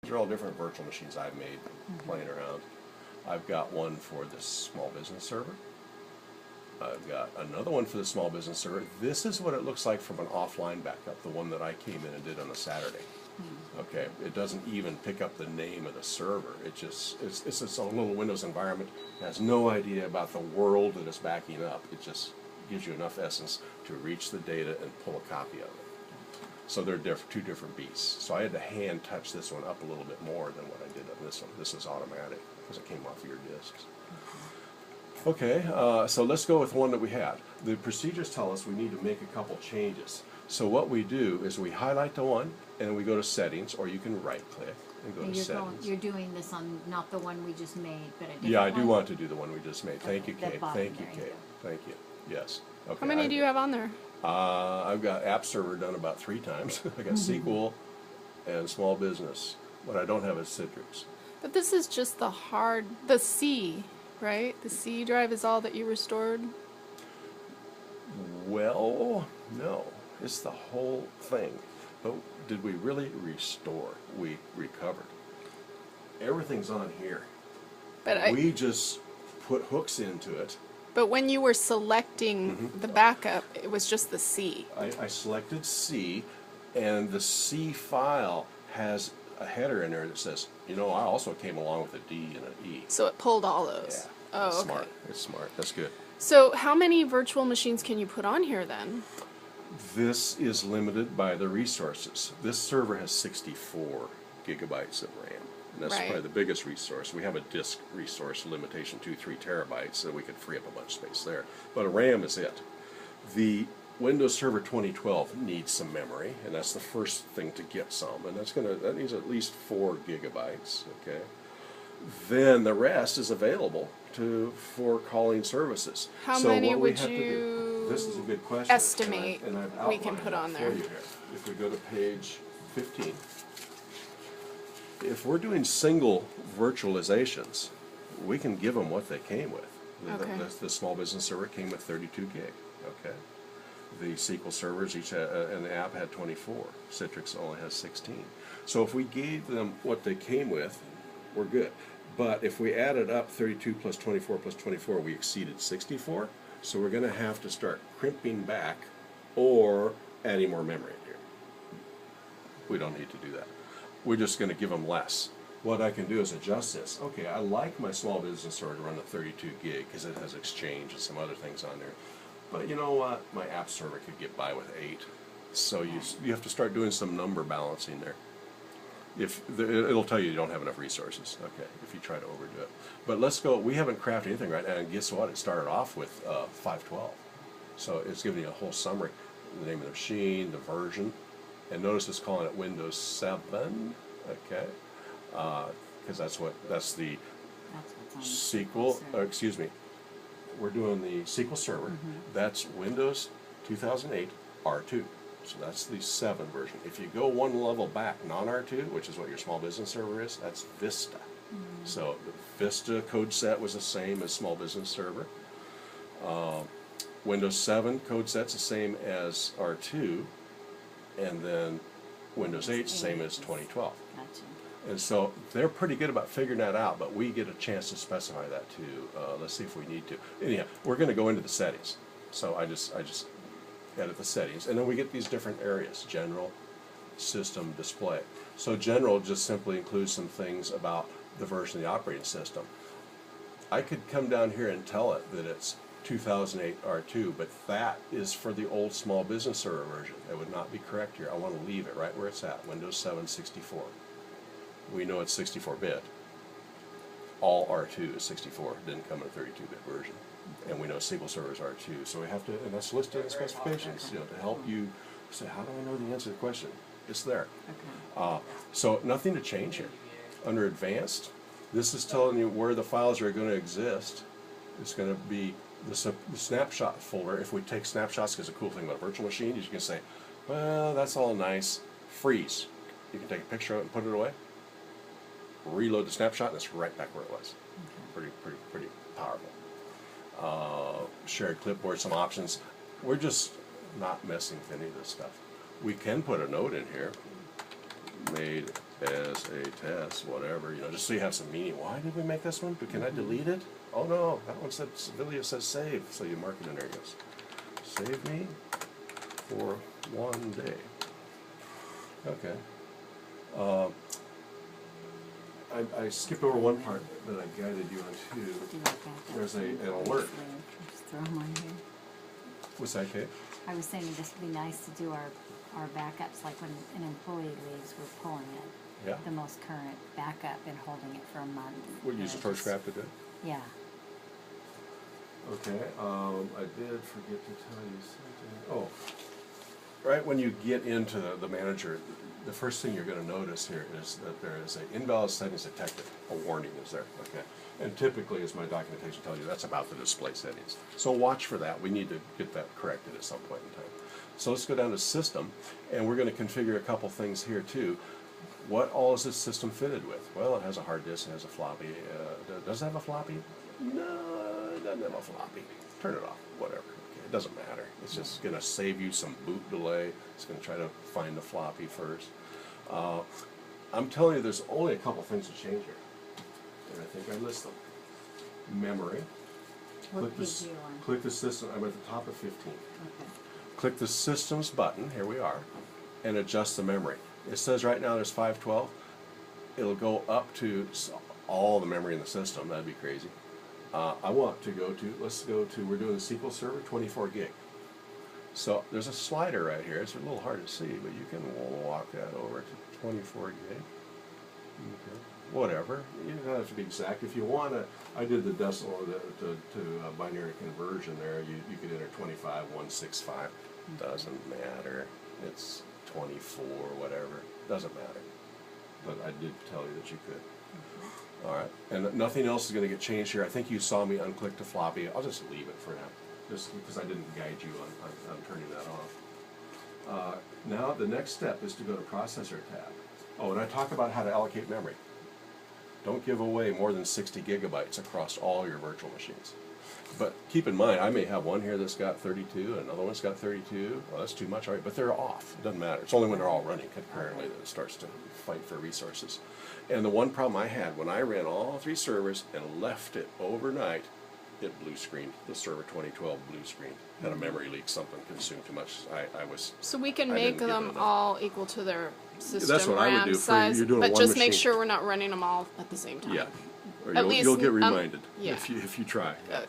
These are all different virtual machines I've made playing around. I've got one for the small business server. I've got another one for the small business server. This is what it looks like from an offline backup, the one that I came in and did on a Saturday. Okay, it doesn't even pick up the name of the server. It's its own little Windows environment. It has no idea about the world that it's backing up. It just gives you enough essence to reach the data and pull a copy of it. So they're two different beasts. So I had to hand touch this one up a little bit more than what I did on this one. This is automatic because it came off of your disks. Okay, so let's go with one that we had. The procedures tell us we need to make a couple changes. So what we do is we highlight the one and we go to settings, or you can right click and go And to settings. you're doing this on not the one we just made, but a different Yeah, I do one? want to do the one we just made. Thank you, Okay, the Kate. bottom Thank you, there, Kate. yeah. Thank you. Yes. Okay. How many do you have on there? I've got App Server done about 3 times. I got SQL and Small Business. What I don't have is Citrix. But this is just the C, right? The C drive is all that you restored? Well, no. It's the whole thing. But did we really restore? We recovered. Everything's on here. But We just put hooks into it. But when you were selecting the backup, it was just the C. I selected C, and the C file has a header in there that says, you know, I also came along with a D and an E. So it pulled all those. Yeah. Oh, It's okay. smart. It's smart. That's good. So how many virtual machines can you put on here then? This is limited by the resources. This server has 64 gigabytes of RAM. And that's Right. probably the biggest resource. We have a disk resource limitation to 3 terabytes, so we could free up a bunch of space there. But a RAM is it. The Windows Server 2012 needs some memory, and that's the first thing to get some. And that needs at least 4 gigabytes. Okay. Then the rest is available for calling services. How So many what we would have to do- you This is a good question. estimate and I've we can outlined put it on for there? you here. If we go to page 15, if we're doing single virtualizations, we can give them what they came with. Okay. The small business server came with 32 gig. Okay. The SQL servers each and the app had 24. Citrix only has 16. So if we gave them what they came with, we're good. But if we added up 32 plus 24 plus 24, we exceeded 64. So we're going to have to start crimping back or adding more memory in here. We don't need to do that. We're just going to give them less. What I can do is adjust this. Okay, I like my small business server to run the 32 gig because it has Exchange and some other things on there. But you know what? My app server could get by with 8. So you have to start doing some number balancing there. It'll tell you don't have enough resources, okay, if you try to overdo it. But let's go, we haven't crafted anything right now, and guess what? It started off with 512. So it's giving you a whole summary, the name of the machine, the version, and notice it's calling it Windows 7, okay, because that's the That's what's on SQL, server. excuse me, we're doing the SQL Server. That's Windows 2008 R2. So that's the 7 version. If you go one level back, non-R2, which is what your small business server is, that's Vista. So the Vista code set was the same as small business server. Windows 7 code set's the same as R2, and then Windows 8's the same as 2012. Gotcha. And so they're pretty good about figuring that out, but we get a chance to specify that too. Let's see if we need to. Anyhow, we're going to go into the settings. So I just edit the settings, and then we get these different areas: general, system, display. So general just simply includes some things about the version of the operating system. I could come down here and tell it that it's 2008 R2, but that is for the old small business server version. That would not be correct here. I want to leave it right where it's at, Windows 7 64. We know it's 64-bit. All R2 is 64. It didn't come in a 32-bit version. And we know SQL Server is R2. So we have to, and that's listed in the specifications, to help you say, how do I know the answer to the question? It's there. Okay. So nothing to change here. Under Advanced, this is telling you where the files are going to exist. It's going to be the snapshot folder. If we take snapshots, because the cool thing about a virtual machine is you can say, well, that's all nice. Freeze. You can take a picture of it and put it away. Reload the snapshot, and it's right back where it was. Pretty powerful. Shared clipboard, some options. We're just not messing with any of this stuff. We can put a note in here. Made as a test, whatever, you know, just so you have some meaning. Why did we make this one? But can I delete it? Oh no, that one said, Civilius says save, so you mark it in there, yes. Save me for 1 day. Okay. I skipped over one part that I guided you on too. Do like that. There's an alert. Just throw them on here. What's that, Kate? I was saying this would be nice to do our backups, like when an employee leaves, we're pulling it. Yeah. The most current backup and holding it for a month. We'll use the first graph to do it? Yeah. Okay, I did forget to tell you something. Oh, right when you get into the manager, the first thing you're going to notice here is that there is an invalid settings detected. A warning is there, okay? And typically, as my documentation tells you, that's about the display settings. So watch for that. We need to get that corrected at some point in time. So let's go down to System, and we're going to configure a couple things here too. What all is this system fitted with? Well, it has a hard disk, it has a floppy. Does it have a floppy? No, it doesn't have a floppy. Turn it off, whatever. Okay, it doesn't matter. It's just going to save you some boot delay. It's going to try to find the floppy first. I'm telling you, there's only a couple things to change here. And I think I list them. Memory. What page are you on? Click the system. I'm at the top of 15. Okay. Click the Systems button. Here we are. And adjust the memory. It says right now there's 512. It'll go up to all the memory in the system. That'd be crazy. I want to go to, let's go to, we're doing the SQL Server, 24 gig. So there's a slider right here. It's a little hard to see, but you can walk that over to 24 gig. Okay. Whatever. You don't have to be exact. If you want to, I did the decimal to binary conversion there. You could enter 25165. Doesn't matter. It's 24, whatever. Doesn't matter. But I did tell you that you could. All right. And nothing else is going to get changed here. I think you saw me unclick the floppy. I'll just leave it for now, just because I didn't guide you on turning that off. Now the next step is to go to Processor tab. Oh, and I talk about how to allocate memory. Don't give away more than 60 gigabytes across all your virtual machines. But keep in mind, I may have one here that's got 32, and another one's got 32. Well, that's too much, all right, but they're off. It doesn't matter. It's only when they're all running concurrently that it starts to fight for resources. And the one problem I had, when I ran all 3 servers and left it overnight, it blue screened. The server 2012 blue screen. Had a memory leak, something consumed too much. I was... So we can I make didn't give it them enough. all equal to their system That's what I would RAM do for size, you're doing but one just make machine. sure we're not running them all at the same time. Yeah. Or At you'll get least, reminded yeah. if you try. Okay.